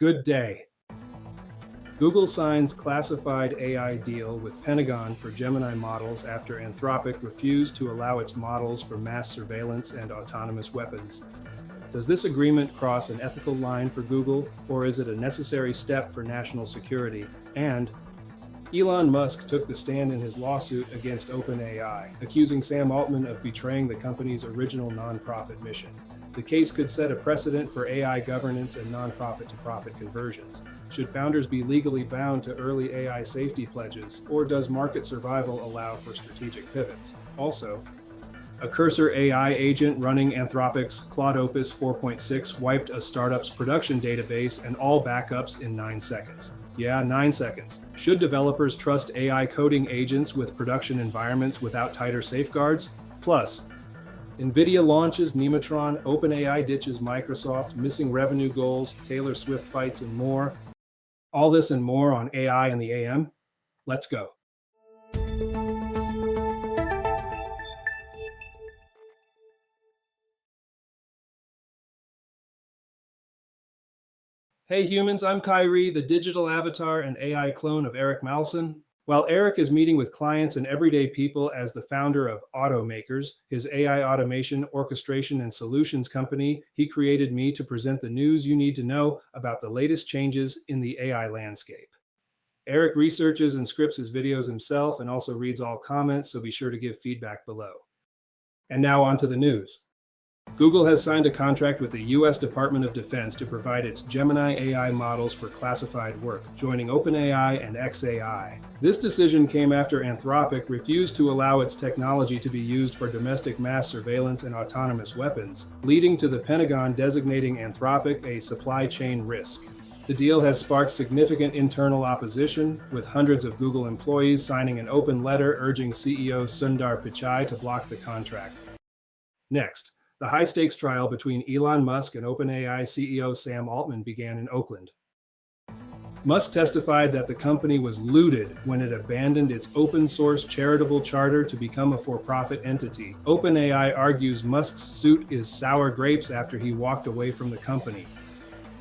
Good day. Google signs classified AI deal with Pentagon for Gemini models after Anthropic refused to allow its models for mass surveillance and autonomous weapons. Does this agreement cross an ethical line for Google, or is it a necessary step for national security? And Elon Musk took the stand in his lawsuit against OpenAI, accusing Sam Altman of betraying the company's original nonprofit mission. The case could set a precedent for AI governance and nonprofit-to-profit conversions. Should founders be legally bound to early AI safety pledges, or does market survival allow for strategic pivots? Also, a Cursor AI agent running Anthropic's Claude Opus 4.6 wiped a startup's production database and all backups in 9 seconds. Yeah, 9 seconds. Should developers trust AI coding agents with production environments without tighter safeguards? Plus, Nvidia launches Nemotron, OpenAI ditches Microsoft, missing revenue goals, Taylor Swift fights, and more. All this and more on AI in the AM. Let's go. Hey humans, I'm Kyrie, the digital avatar and AI clone of Eric Malson. While Eric is meeting with clients and everyday people as the founder of Automakers, his AI automation, orchestration, and solutions company, he created me to present the news you need to know about the latest changes in the AI landscape. Eric researches and scripts his videos himself and also reads all comments, so be sure to give feedback below. And now on to the news. Google has signed a contract with the U.S. Department of Defense to provide its Gemini AI models for classified work, joining OpenAI and xAI. This decision came after Anthropic refused to allow its technology to be used for domestic mass surveillance and autonomous weapons, leading to the Pentagon designating Anthropic a supply chain risk. The deal has sparked significant internal opposition, with hundreds of Google employees signing an open letter urging CEO Sundar Pichai to block the contract. Next, the high-stakes trial between Elon Musk and OpenAI CEO Sam Altman began in Oakland. Musk testified that the company was looted when it abandoned its open-source charitable charter to become a for-profit entity. OpenAI argues Musk's suit is sour grapes after he walked away from the company.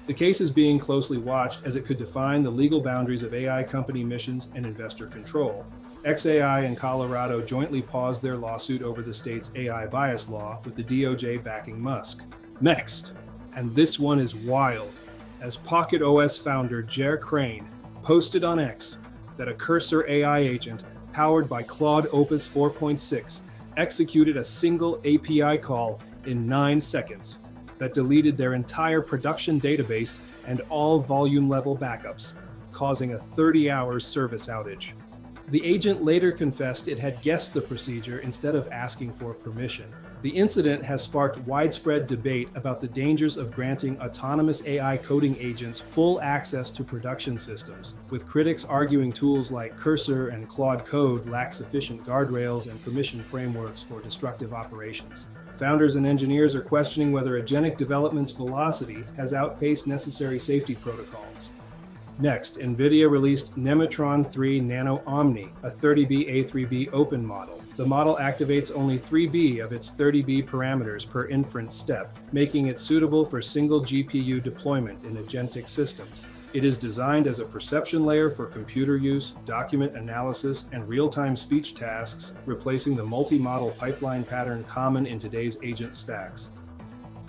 The case is being closely watched as it could define the legal boundaries of AI company missions and investor control. xAI and Colorado jointly paused their lawsuit over the state's AI bias law, with the DOJ backing Musk. Next, and this one is wild, as PocketOS founder Jer Crane posted on X that a Cursor AI agent powered by Claude Opus 4.6 executed a single API call in 9 seconds that deleted their entire production database and all volume-level backups, causing a 30-hour service outage. The agent later confessed it had guessed the procedure instead of asking for permission. The incident has sparked widespread debate about the dangers of granting autonomous AI coding agents full access to production systems, with critics arguing tools like Cursor and Claude Code lack sufficient guardrails and permission frameworks for destructive operations. Founders and engineers are questioning whether agentic development's velocity has outpaced necessary safety protocols. Next, Nvidia released Nemotron 3 Nano Omni, a 30B A3B open model. The model activates only 3B of its 30B parameters per inference step, making it suitable for single GPU deployment in agentic systems. It is designed as a perception layer for computer use, document analysis, and real-time speech tasks, replacing the multi-model pipeline pattern common in today's agent stacks.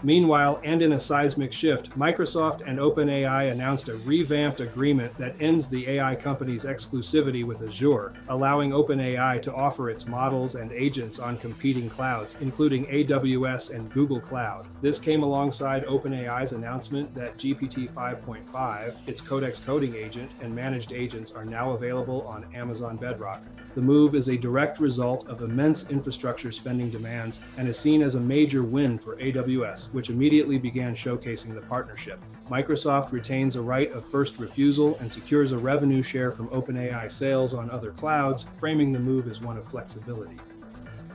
Meanwhile, and in a seismic shift, Microsoft and OpenAI announced a revamped agreement that ends the AI company's exclusivity with Azure, allowing OpenAI to offer its models and agents on competing clouds, including AWS and Google Cloud. This came alongside OpenAI's announcement that GPT 5.5, its Codex coding agent, and managed agents are now available on Amazon Bedrock. The move is a direct result of immense infrastructure spending demands and is seen as a major win for AWS, which immediately began showcasing the partnership. Microsoft retains a right of first refusal and secures a revenue share from OpenAI sales on other clouds, framing the move as one of flexibility.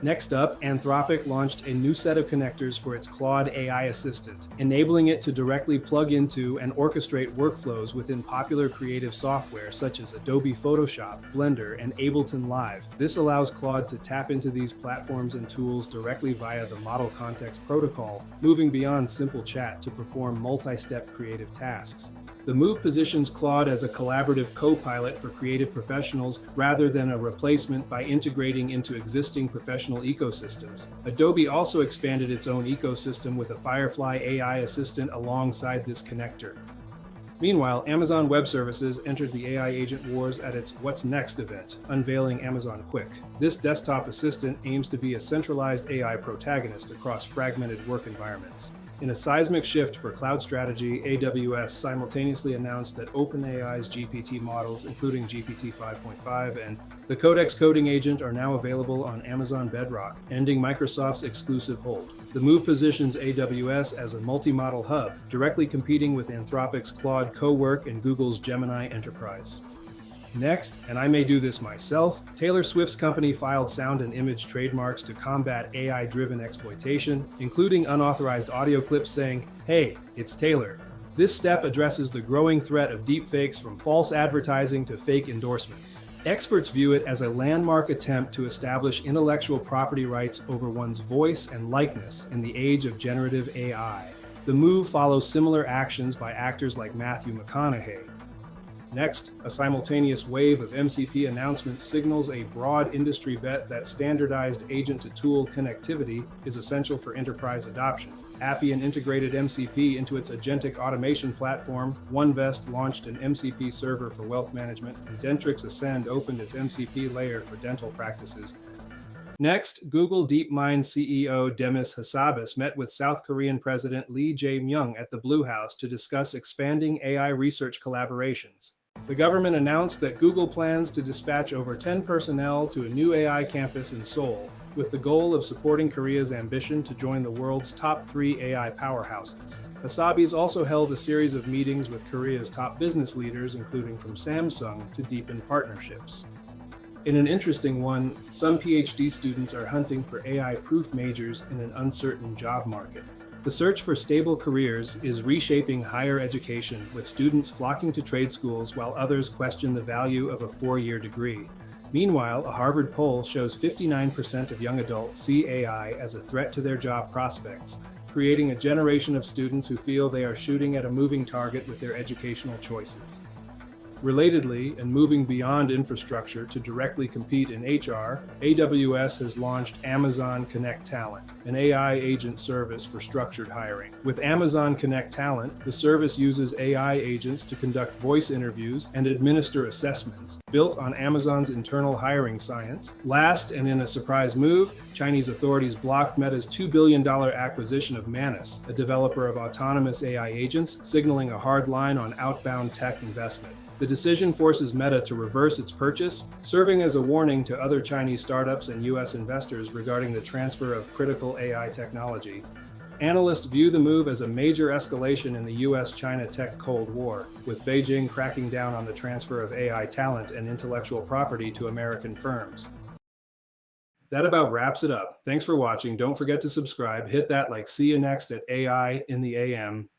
Next up, Anthropic launched a new set of connectors for its Claude AI assistant, enabling it to directly plug into and orchestrate workflows within popular creative software such as Adobe Photoshop, Blender, and Ableton Live. This allows Claude to tap into these platforms and tools directly via the Model Context Protocol, moving beyond simple chat to perform multi-step creative tasks. The move positions Claude as a collaborative co-pilot for creative professionals rather than a replacement by integrating into existing professional ecosystems. Adobe also expanded its own ecosystem with a Firefly AI assistant alongside this connector. Meanwhile, Amazon Web Services entered the AI agent wars at its What's Next event, unveiling Amazon Quick. This desktop assistant aims to be a centralized AI protagonist across fragmented work environments. In a seismic shift for cloud strategy, AWS simultaneously announced that OpenAI's GPT models, including GPT 5.5 and the Codex coding agent, are now available on Amazon Bedrock, ending Microsoft's exclusive hold. The move positions AWS as a multi-model hub, directly competing with Anthropic's Claude Cowork and Google's Gemini Enterprise. Next, and I may do this myself, Taylor Swift's company filed sound and image trademarks to combat AI-driven exploitation, including unauthorized audio clips saying, "Hey, it's Taylor." This step addresses the growing threat of deepfakes from false advertising to fake endorsements. Experts view it as a landmark attempt to establish intellectual property rights over one's voice and likeness in the age of generative AI. The move follows similar actions by actors like Matthew McConaughey. Next, a simultaneous wave of MCP announcements signals a broad industry bet that standardized agent-to-tool connectivity is essential for enterprise adoption. Appian integrated MCP into its agentic automation platform, OneVest launched an MCP server for wealth management, and Dentrix Ascend opened its MCP layer for dental practices. Next, Google DeepMind CEO Demis Hassabis met with South Korean President Lee Jae-myung at the Blue House to discuss expanding AI research collaborations. The government announced that Google plans to dispatch over 10 personnel to a new AI campus in Seoul, with the goal of supporting Korea's ambition to join the world's top 3 AI powerhouses. Hassabis also held a series of meetings with Korea's top business leaders, including from Samsung, to deepen partnerships. In an interesting one, some PhD students are hunting for AI-proof majors in an uncertain job market. The search for stable careers is reshaping higher education, with students flocking to trade schools while others question the value of a 4-year degree. Meanwhile, a Harvard poll shows 59% of young adults see AI as a threat to their job prospects, creating a generation of students who feel they are shooting at a moving target with their educational choices. Relatedly, and moving beyond infrastructure to directly compete in HR, AWS has launched Amazon Connect Talent, an AI agent service for structured hiring. With Amazon Connect Talent, the service uses AI agents to conduct voice interviews and administer assessments, built on Amazon's internal hiring science. Last, and in a surprise move, Chinese authorities blocked Meta's $2 billion acquisition of Manus, a developer of autonomous AI agents, signaling a hard line on outbound tech investment. The decision forces Meta to reverse its purchase, serving as a warning to other Chinese startups and U.S. investors regarding the transfer of critical AI technology. Analysts view the move as a major escalation in the U.S.-China tech Cold War, with Beijing cracking down on the transfer of AI talent and intellectual property to American firms. That about wraps it up. Thanks for watching. Don't forget to subscribe, hit that like. See you next at AI in the AM.